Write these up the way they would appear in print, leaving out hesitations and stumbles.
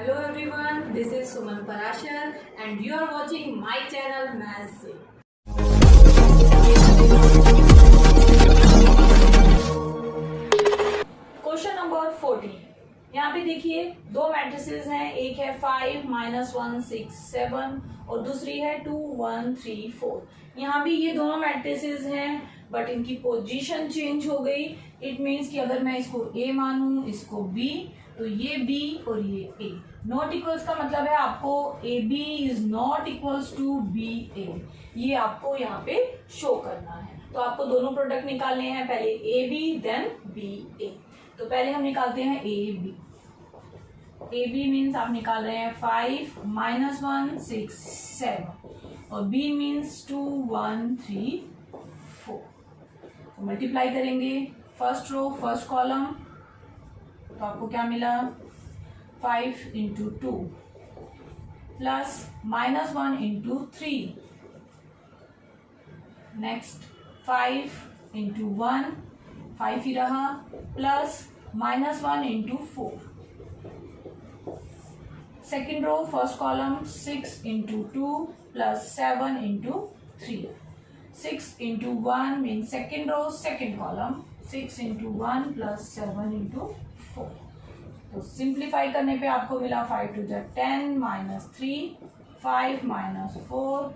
Hello everyone, this is Suman Parashar and you are watching my channel Maths. Question number 14। यहाँ पे देखिए दो matrices हैं, एक है 5 -1 6 7 और दूसरी है 2 1 3 4। यहाँ भी ये दोनों मैट्रिसेस हैं बट इनकी पोजीशन चेंज हो गई। इट मीन्स कि अगर मैं इसको ए मानूं, इसको बी, तो ये बी और ये ए। नॉट इक्वल्स का मतलब है आपको A B is not equals to B A, ये आपको यहाँ पे शो करना है। तो आपको दोनों प्रोडक्ट निकालने हैं, पहले A B then B A. तो पहले हम निकालते हैं A B. A B means आप निकाल रहे हैं 5 -1 6 7 और बी मीन्स 2 1 3 4। तो मल्टीप्लाई करेंगे फर्स्ट रो फर्स्ट कॉलम, तो आपको क्या मिला 5 into 2 plus -1 into 3, next 5 into 1 5 ही रहा plus -1 into 4। Second row first column 6 into 2 plus 7 into 3। 6 into 1 mean second row second column 6 into 1 plus 7 into 4। तो सिंप्लीफाई करने पे आपको मिला 5 to the 10 -3 5 -4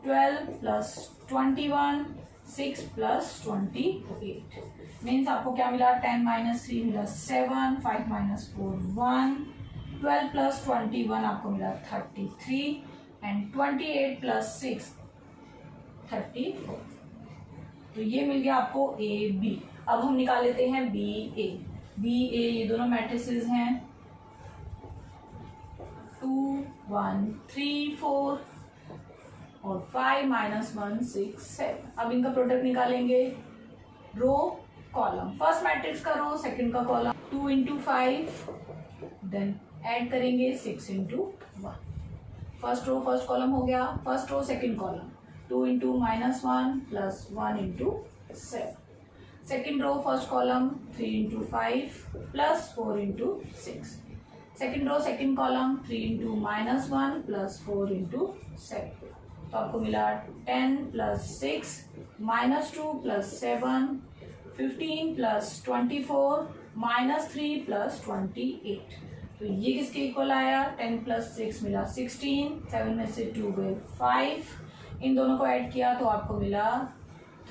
12 plus 21 6 plus 28 means आपको क्या मिला 10 -3 मिला 7 5 -4 1 12 प्लस 21 आपको मिला 33 एंड 28 प्लस 6 34। तो ये मिल गया आपको ए बी। अब हम निकाल लेते हैं बी ए। बी ए ये दोनों मैट्रिसेस हैं 2 1 3 4 और 5 -1 6 7। अब इनका प्रोडक्ट निकालेंगे रो कॉलम, फर्स्ट मैट्रिक्स का रो सेकंड का कॉलम। 2 इंटू 5 देन ऐड करेंगे 6 into 1। First row first column हो गया, first row second column 2 into -1 plus 1 into 7। Second row first column 3 into 5 plus 4 into 6। Second row second column 3 into -1 plus 4 into 7। तो आपको मिला 10 plus 6 -2 plus 7 15 plus 24 -3 plus 28। तो ये किसके equal आया 10 plus 6 मिला 16, 7 में से 2 गए 5, इन दोनों को ऐड किया तो आपको मिला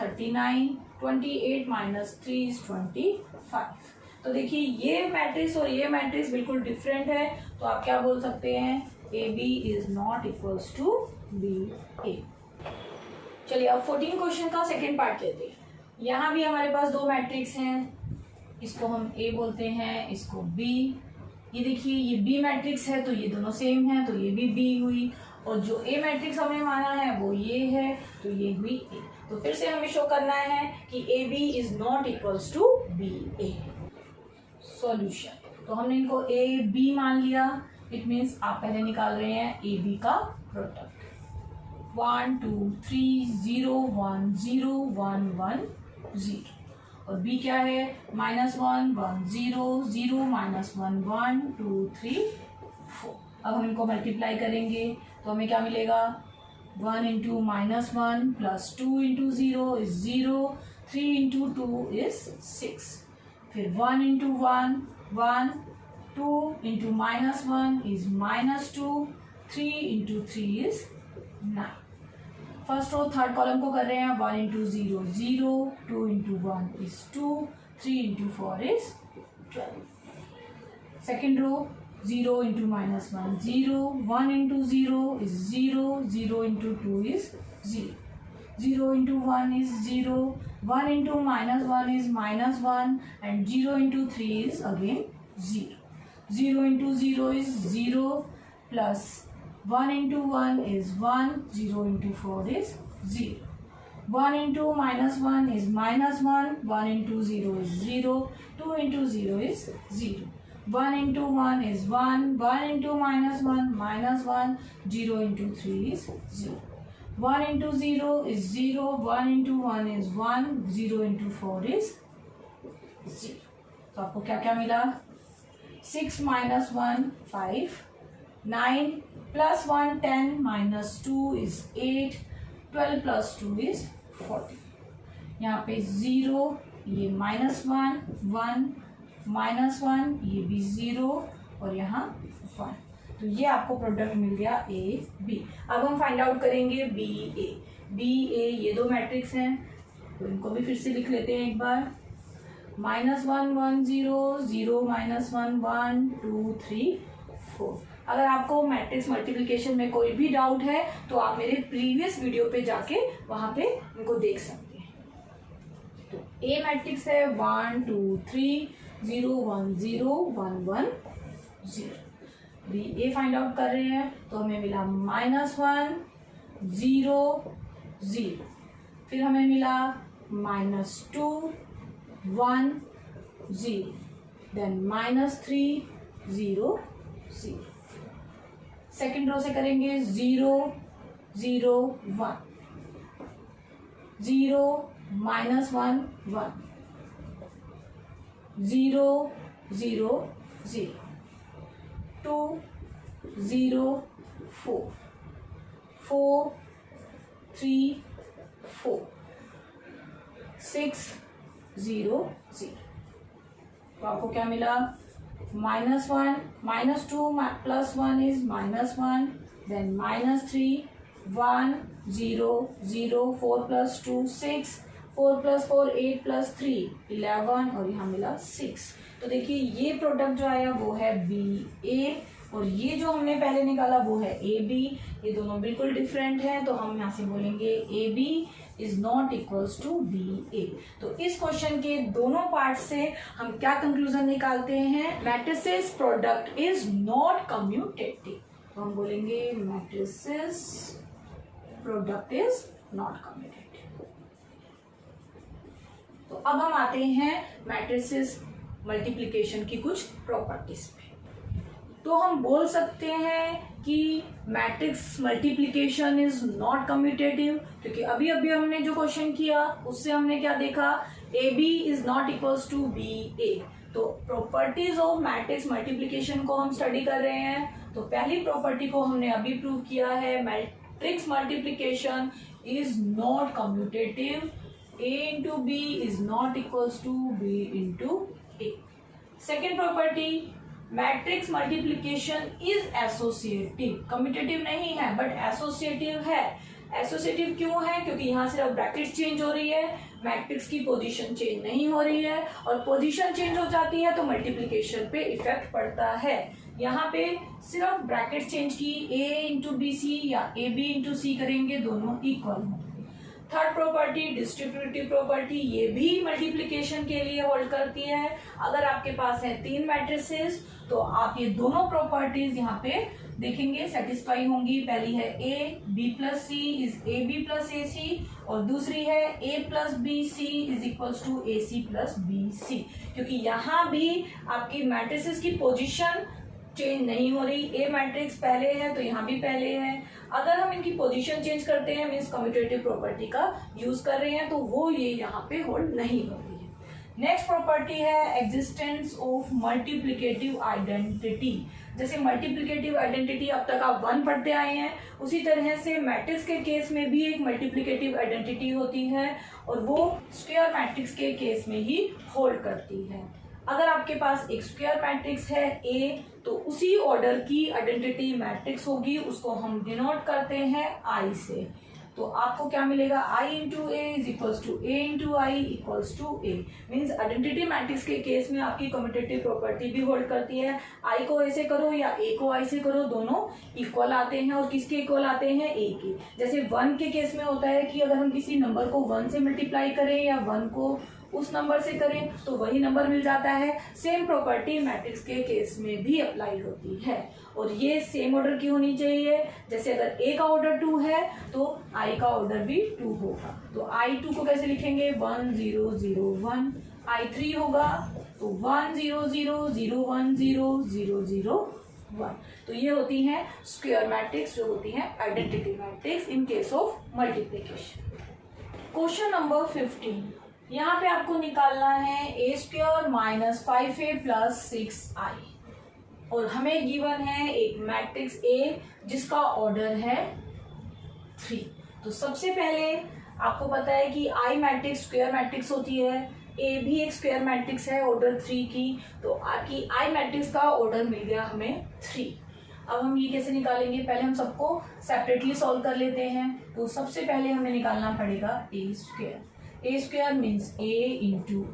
39, 28 माइनस 3 इज 25। तो देखिए ये मैट्रिक्स और ये मैट्रिक्स बिल्कुल डिफरेंट है, तो आप क्या बोल सकते हैं A B is not equals to B A. चलिए अब 14 क्वेश्चन का सेकेंड पार्ट लेते हैं। यहाँ भी हमारे पास दो मैट्रिक्स हैं, इसको हम ए बोलते हैं, इसको बी। ये देखिए ये बी मैट्रिक्स है तो ये दोनों सेम है, तो ये भी बी हुई, और जो ए मैट्रिक्स हमने माना है वो ये है तो ये हुई ए। तो फिर से हमें शो करना है कि A B is not equals to B A. Solution, तो हमने इनको ए बी मान लिया। इट मीन्स आप पहले निकाल रहे हैं ए बी का प्रोडक्ट 1 2 3 0 1 0 1 1 0 और बी क्या है -1 1 0 0 -1 1 2 3 4। अब हम इनको मल्टीप्लाई करेंगे तो हमें क्या मिलेगा 1 into -1 plus 2 into 0 is 0, 3 into 2 is 6, फिर 1 into 1 1, 2 into -1 is -2, 3 into 3 is 9। First row third column को कर रहे हैं 1 into 0 0, 2 into 1 is 2, 3 into 4 is 12। Second row 0 into -1 0, 1 into 0 is 0, 0 into 2 is 0, 0 into 1 is 0, 1 into -1 is -1 and 0 into 3 is again 0, 0 into 0 is 0 plus 1 into 1 is 1, 0 into 4 is 0. 1 into -1 is -1, 1 into 0 is 0, 2 into 0 is 0. 1 into 1 is 1, 1 into -1, -1, 0 into 3 is 0. 1 into 0 is 0, 1 into 1 is 1, 0 into 4 is 0. तो आपको क्या क्या मिला 6 minus 1 5, 9 plus 1 10 minus 2 is 8, 12 plus 2 is 40. यहाँ पे 0, ये -1 1 -1, ये भी 0 और यहाँ 1. तो ये आपको प्रोडक्ट मिल गया ए बी. अब हम फाइंड आउट करेंगे बी ए. ये दो मैट्रिक्स हैं तो इनको भी फिर से लिख लेते हैं एक बार. -1 1 0 0 -1 1 2 3 4. अगर आपको मैट्रिक्स मल्टीप्लिकेशन में कोई भी डाउट है तो आप मेरे प्रीवियस वीडियो पे जाके वहां पे इनको देख सकते हैं. तो ए मैट्रिक्स है 1 2 3 0 1 0 1 1 0. बी ए फाइंड आउट कर रहे हैं तो हमें मिला -1 0 0. फिर हमें मिला -2 1 0. देन -3 0 0. सेकेंड रो से करेंगे 0 0 1 0 -1 1 0 0 0 2 0 4 4 3 4 6 0 0. तो आपको क्या मिला? -1 -2 plus 1 is -1, then -3 1 0 0 4 plus 2 6 4 plus 4 8 plus 3 11 और यहाँ मिला 6. तो देखिए ये प्रोडक्ट जो आया वो है बी ए और ये जो हमने पहले निकाला वो है ए बी. ये दोनों बिल्कुल डिफरेंट हैं तो हम यहाँ से बोलेंगे A B is not equals to B A. तो इस क्वेश्चन के दोनों पार्ट से हम क्या कंक्लूजन निकालते हैं? Matrices product is not commutative. तो हम बोलेंगे matrices product is not commutative. तो अब हम आते हैं मैट्रिसेस मल्टीप्लिकेशन की कुछ प्रॉपर्टीज पे. तो हम बोल सकते हैं कि matrix multiplication is not commutative क्योंकि अभी अभी हमने जो क्वेश्चन किया उससे हमने क्या देखा? A B is not equals to B A. तो प्रॉपर्टीज ऑफ मैट्रिक्स मल्टीप्लिकेशन को हम स्टडी कर रहे हैं. तो पहली प्रॉपर्टी को हमने अभी प्रूव किया है, matrix multiplication is not commutative. A into B is not equals to B into A. Second property, matrix multiplication is associative. Commutative नहीं है बट एसोसिएटिव है. एसोसिएटिव क्यों है? क्योंकि यहाँ सिर्फ ब्रैकेट्स चेंज हो रही है, मैट्रिक्स की पोजीशन चेंज नहीं हो रही है और पोजीशन चेंज हो जाती है तो मल्टीप्लिकेशन पे इफेक्ट पड़ता है. यहाँ पे सिर्फ ब्रैकेट चेंज की, ए इंटू बी सी या ए बी इंटू सी करेंगे दोनों इक्वल होंगे. थर्ड प्रॉपर्टी डिस्ट्रीब्यूटिव प्रॉपर्टी, ये भी मल्टीप्लिकेशन के लिए होल्ड करती है. अगर आपके पास है 3 मैट्रिसेस तो आप ये दोनों प्रॉपर्टीज यहाँ पे देखेंगे सेटिस्फाई होंगी. पहली है A B plus C is A B plus A C और दूसरी है A plus B C is equals to A C plus B C. क्योंकि यहाँ भी आपकी मैट्रिसेस की पोजीशन चेंज नहीं हो रही. ए मैट्रिक्स पहले है तो यहाँ भी पहले है. अगर हम इनकी पोजीशन चेंज करते हैं मीन्स कम्यूटेटिव प्रॉपर्टी का यूज कर रहे हैं तो वो ये यहाँ पे होल्ड नहीं होती है. नेक्स्ट प्रॉपर्टी है एग्जिस्टेंस ऑफ मल्टीप्लिकेटिव आइडेंटिटी. जैसे मल्टीप्लिकेटिव आइडेंटिटी अब तक आप 1 पढ़ते आए हैं उसी तरह से मैट्रिक्स के केस में भी एक मल्टीप्लिकेटिव आइडेंटिटी होती है और वो स्क्वायर मैट्रिक्स के केस में ही होल्ड करती है. अगर आपके पास एक स्क्वायर मैट्रिक्स है ए तो उसी ऑर्डर की आइडेंटिटी मैट्रिक्स होगी, उसको हम डिनोट करते हैं आई से. तो आपको क्या मिलेगा? I into A is equals to A into I equals to A. Means identity matrix के केस में आपकी कम्यूटेटिव प्रॉपर्टी भी होल्ड करती है. आई को ए से करो या ए को आई से करो दोनों इक्वल आते हैं. और किसके इक्वल आते हैं? ए के. जैसे 1 के केस में होता है कि अगर हम किसी नंबर को 1 से मल्टीप्लाई करें या 1 को उस नंबर से करें तो वही नंबर मिल जाता है. सेम प्रॉपर्टी मैट्रिक्स के केस में भी अप्लाई होती है और ये सेम ऑर्डर की होनी चाहिए. जैसे अगर ए का ऑर्डर 2 है तो आई का ऑर्डर भी 2 होगा. तो I2 को कैसे लिखेंगे? 1 0 0 1. I3 होगा तो 1 0 0 0 1 0 0 0 1. तो ये होती हैं स्क्वायर मैट्रिक्स जो होती हैं identity matrix in case of multiplication. Question number 15. यहाँ पे आपको निकालना है ए square minus 5a plus 6i. और हमें गिवन है एक मैट्रिक्स ए जिसका ऑर्डर है 3। तो सबसे पहले आपको पता है कि आई मैट्रिक्स स्क्वायर मैट्रिक्स होती है, ए भी एक स्क्वायर मैट्रिक्स है ऑर्डर 3 की। तो आपकी आई मैट्रिक्स का ऑर्डर मिल गया हमें 3। अब हम ये कैसे निकालेंगे, पहले हम सबको सेपरेटली सॉल्व कर लेते हैं। तो सबसे पहले हमें निकालना पड़ेगा ए स्क्वायर। ए स्क्वायर मीन्स ए इंटू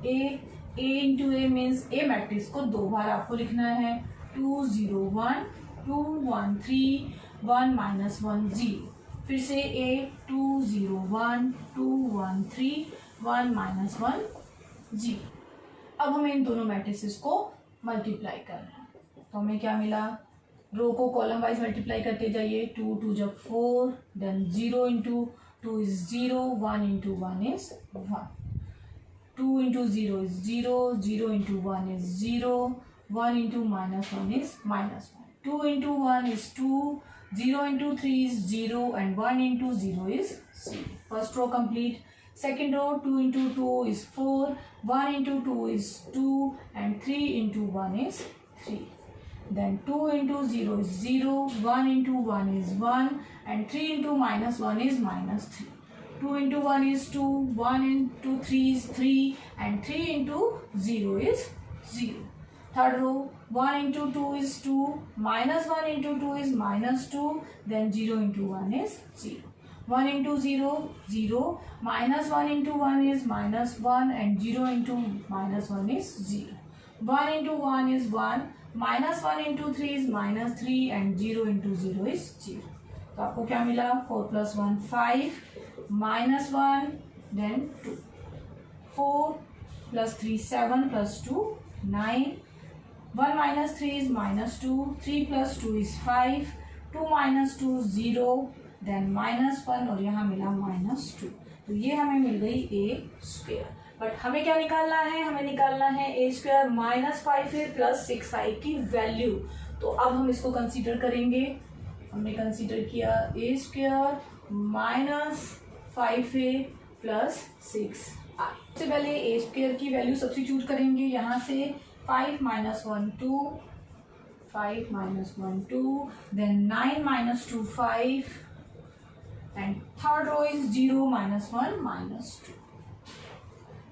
ए मीन्स ए मैट्रिक्स को 2 बार आपको लिखना है, 2 0 1 2 1 3 1 -1 0। फिर से ए 2 0 1 2 1 3 1 -1 0। अब हमें इन दोनों मैट्रिसेस को मल्टीप्लाई करना है। तो हमें क्या मिला, रो को कॉलम वाइज मल्टीप्लाई करते जाइए, 2 2 जब 4, then 0 into 2 is 0, 1 into 1 is 1, 2 into 0 is 0, 0 into 1 is 0, 1 into -1 is -1, 2 into 1 is 2, 0 into 3 is 0 and 1 into 0 is 0। First row complete. Second row 2 into 2 is 4, 1 into 2 is 2 and 3 into 1 is 3. Then 2 into 0 is 0, 1 into 1 is 1 and 3 into -1 is -3. 2 into 1 is 2, 1 into 3 is 3 and 3 into 0 is 0. Third row 1 into 2 is 2, -1 into 2 is -2, then 0 into 1 is 0. 1 into 0 0, -1 into 1 is -1 and 0 into -1 is 0. 1 into 1 is 1, -1 into 3 is -3 and 0 into 0 is 0. तो आपको क्या मिला, 4 + 1 5, -1 then 2, 4 + 3 7 + 2 9, 1 - 3 is -2, 3 + 2 is 5, 2 - 2 0, then -1 और यहाँ मिला -2। तो ये हमें मिल गई ए स्क्वायर। बट हमें क्या निकालना है, हमें निकालना है ए स्क्वायर -5a + 6i की वैल्यू। तो अब हम इसको कंसीडर करेंगे। हमने कंसीडर किया ए स्क्वायर -5a + 6i। सबसे पहले ए स्क्वायर की वैल्यू सब्स्टिट्यूट करेंगे। यहाँ से 5 - 1 2, 5 - 1 2, then 9 - 2 5 and third row is 0 -1 -2।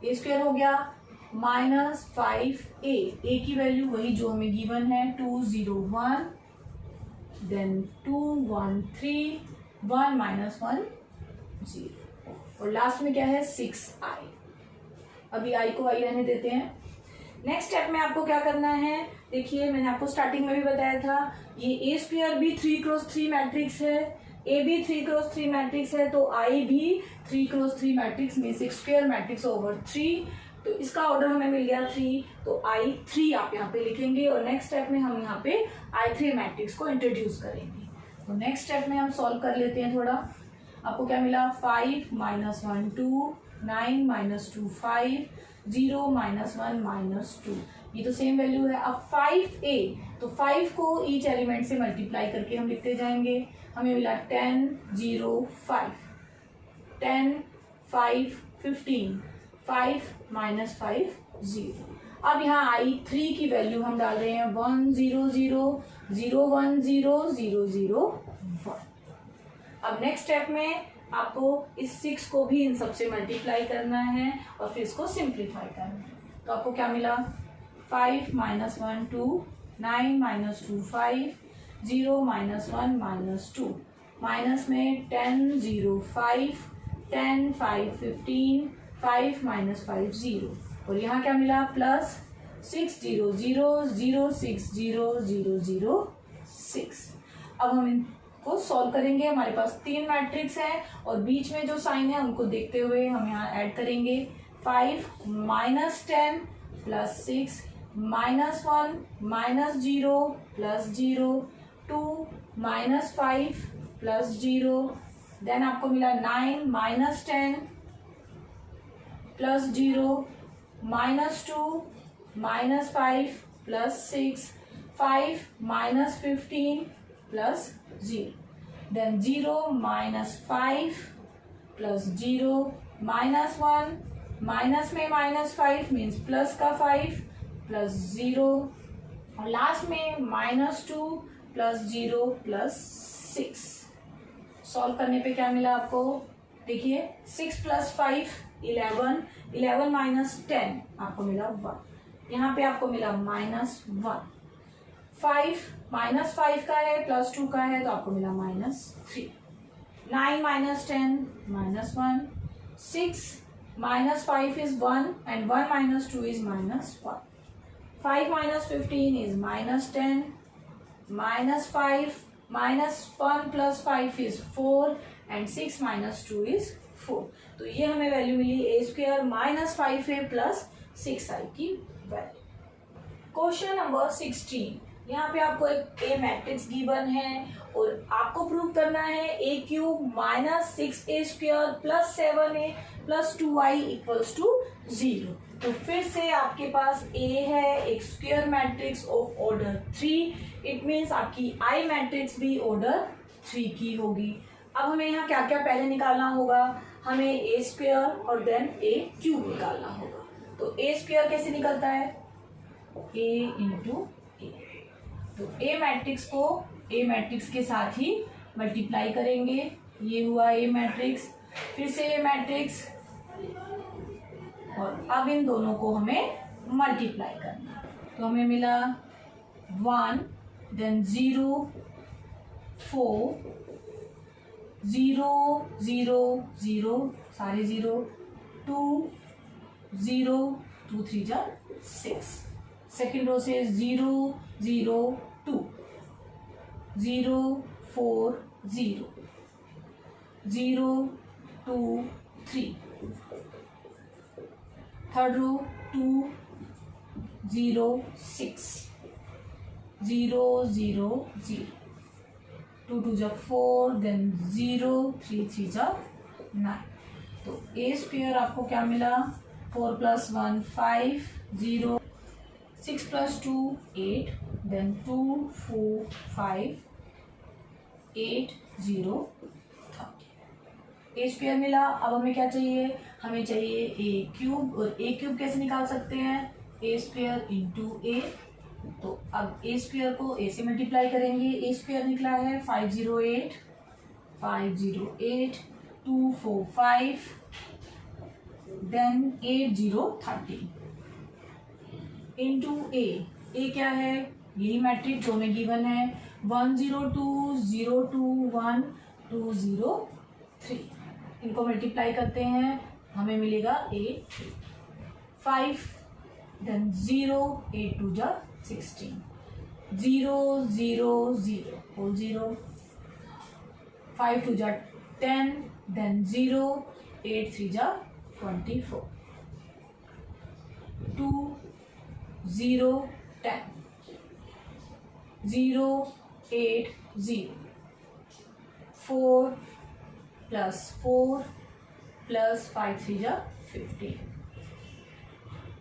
A square हो गया -5a, ए की वैल्यू वही जो हमें गिवन है, 2 0 1, देन 2 1 3 1 -1 0 और लास्ट में क्या है 6i। अभी i को i रहने देते हैं। नेक्स्ट स्टेप में आपको क्या करना है, देखिए मैंने आपको स्टार्टिंग में भी बताया था, ये ए स्क्वायर भी 3 × 3 मैट्रिक्स है, ए भी 3 × 3 मैट्रिक्स है, तो आई भी 3 × 3 मैट्रिक्स में से स्क्वायर मैट्रिक्स ओवर 3। तो इसका ऑर्डर हमें मिल गया 3, तो आई 3 आप यहाँ पे लिखेंगे और नेक्स्ट स्टेप में हम यहाँ पे I3 मैट्रिक्स को इंट्रोड्यूस करेंगे। तो नेक्स्ट स्टेप में हम सॉल्व कर लेते हैं थोड़ा। आपको क्या मिला, 5 - 1 2, 9 - 2 5, 0 -1 -2, ये तो सेम वैल्यू है। अब 5a, तो 5 को ईच एलिमेंट से मल्टीप्लाई करके हम लिखते जाएंगे। हमें मिला 10 0 5, 10 5 15, 5 -5 0। अब यहाँ I3 की वैल्यू हम डाल रहे हैं 1 0 0 0 1 0 0 0 1। अब नेक्स्ट स्टेप में आपको इस 6 को भी इन सबसे मल्टीप्लाई करना है और फिर इसको सिंप्लीफाई करना है। तो आपको क्या मिला, 5 - 1 2, 9 - 2 5, 0 -1 -2, माइनस में 10 0 5, 10 5 15, 5 -5 0 और यहाँ क्या मिला, प्लस 6 0 0 0 6 0 0 0 6। अब हम इनको सॉल्व करेंगे। हमारे पास 3 मैट्रिक्स है और बीच में जो साइन है उनको देखते हुए हम यहाँ ऐड करेंगे। 5 -10 + 6 -1 -0 + 0 2 -5 + 0, देन आपको मिला 9 -10 + 0 -2 -5 + 6 5 -15 + 0, then 0 -5 + 0 -1 माइनस में -5 मीन्स प्लस का 5 + 0 और लास्ट में -2 + 0 + 6। सॉल्व करने पे क्या मिला आपको? देखिए 6 + 5 11, 11 - 10 आपको मिला 1। यहाँ पे आपको मिला -1। 5 -5 का है +2 का है तो आपको मिला -3। 9 - 10 -1। 6 -5 is 1 and 1 - 2 is -1। 5 - 15 is -10। -5 -1 + 5 is 4 and 6 - 2 is 4। तो ये हमें वैल्यू मिली a² -5a + 6i की वैल्यू। Question number 16। यहाँ पे आपको एक ए मैट्रिक्स गिवन है और आपको प्रूव करना है a³ -6a² + 7a + 2i = 0। तो फिर से आपके पास A है, एक square matrix of order 3। It means आपकी I मैट्रिक्स भी ऑर्डर 3 की होगी। अब हमें यहाँ क्या क्या पहले निकालना होगा? हमें a² और देन a³ निकालना होगा। तो a² कैसे निकलता है? a × a। तो ए मैट्रिक्स को ए मैट्रिक्स के साथ ही मल्टीप्लाई करेंगे। ये हुआ ए मैट्रिक्स, फिर से ए मैट्रिक्स, और अब इन दोनों को हमें मल्टीप्लाई करना। तो हमें मिला 1, देन 0, 4, 0 0 0 सारे 0, 2 0 2 3 जा 6। सेकेंड रो से 0 0 2 0 4 0 0 2 3। थर्ड रो 2 0 6 0 0 0 2 2 जा 4, देन 0 3 3 जा 9। तो a² आपको क्या मिला? 4 + 1 5 0 6 + 2 8, देन 2 4 5 8 0 a² मिला। अब हमें क्या चाहिए? हमें चाहिए a³ और a³ कैसे निकाल सकते हैं? a² × a। तो अब a² को a से मल्टीप्लाई करेंगे। a² निकला है 508 508 2 4 5, देन 8 0 13 इंटू a क्या है? यही मैट्रिक्स जो में गिवन है 1 0 2 0 2 1 2 0 3। इनको मल्टीप्लाई करते हैं, हमें मिलेगा 8 5, देन 0 8 2 जा 16 0 0 0 होल 0 5 2 जा 10, देन 0 8 3 जा 24 2 0 10 0 8 0 4 + 4 + 5 3 जा 15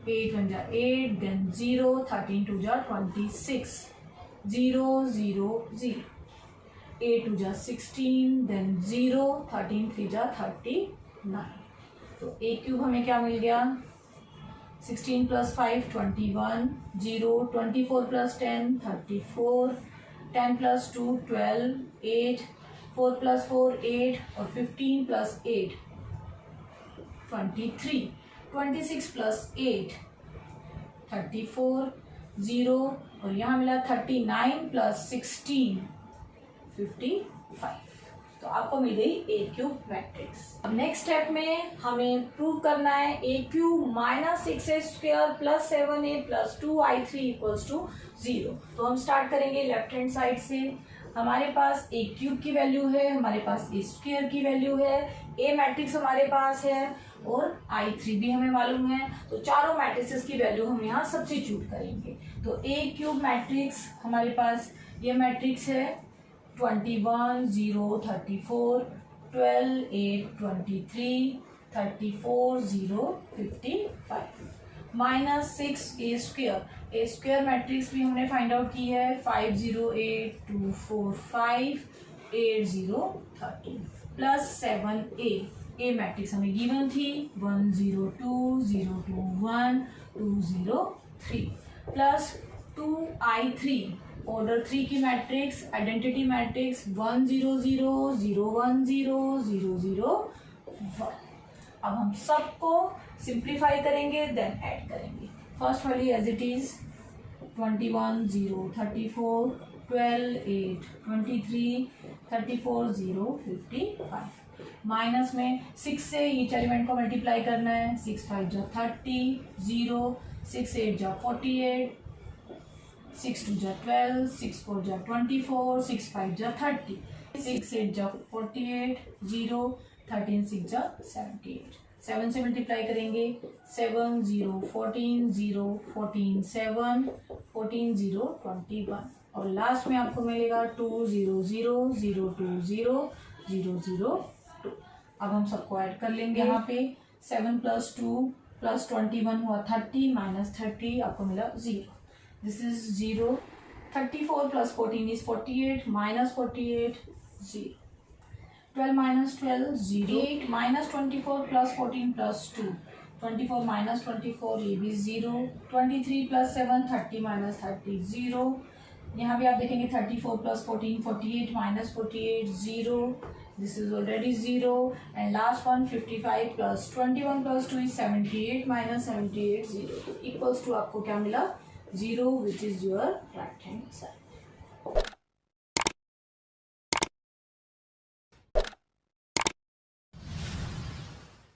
8 1 जा 8, देन 0 13 2 जा 26 0 0 0 8 2 जा 16, देन 0 13 3 जा 39। तो a³ हमें क्या मिल गया? 16 + 5 21 0 24 + 10 34 10 + 2 12 8 4 + 4 8 और 15 + 8 23 26 + 8 34 0 और यहाँ मिला 39 + 16 55। तो आपको मिल गई a³ मैट्रिक्स। अब नेक्स्ट स्टेप में हमें प्रूव करना है a³ -6a² + 7a + 2i3 = 0। तो हम स्टार्ट करेंगे लेफ्ट हैंड साइड से। हमारे पास a³ की वैल्यू है, हमारे पास a² की वैल्यू है, a मैट्रिक्स हमारे पास है और i3 भी हमें मालूम है। तो चारों मैट्रिक्स की वैल्यू हम यहाँ सब्स्टिट्यूट करेंगे। तो a³ मैट्रिक्स हमारे पास ये मैट्रिक्स है 21 0 34 12 8 23 34 0 55 -6a²। a² मैट्रिक्स भी हमने फाइंड आउट की है 5 0 8 2 4 5 8 0 13 प्लस 7a। ए मैट्रिक्स हमें गिवन थी 1 0 2 0 2 1 2 0 3 प्लस 2i3 ऑर्डर 3 की मैट्रिक्स आइडेंटिटी मैट्रिक्स 1 0 0 0 1 0 0 0 1। अब हम सबको सिंप्लीफाई करेंगे देन ऐड करेंगे। फर्स्ट वाली एज इट इज 21 0 34 12 8 23 34 0 55 माइनस में 6 से ईच एलिमेंट को मल्टीप्लाई करना है। 6 5 जा 30 0 6 8 जा 48 6 2 जा 12 6 4 जा 24 6 5 जा 30 6 8 जा 48 0 13 6 जा 78 7 से मल्टीप्लाई करेंगे 7 0 14 0 14 7 14 0 21 और लास्ट में आपको मिलेगा 2 0 0 0 2 0 0 0 2। अब हम सबको ऐड कर लेंगे। यहाँ पे 7 प्लस 2 प्लस 21 हुआ 30 माइनस 30 आपको मिला 0। This is 0। 34 plus 14 is 48 minus 48 0। 12 minus 12 0। 8 minus 24 plus 14 plus 2 24 minus 24 ये भी 0। 23 plus 7 30 minus 30 0। यहाँ भी आप देखेंगे 34 plus 14 48 minus 48 0। This is already 0 and last one 55 plus 21 plus 2 is 78 minus 78 0 equals to आपको क्या मिला 0 which is your right hand side.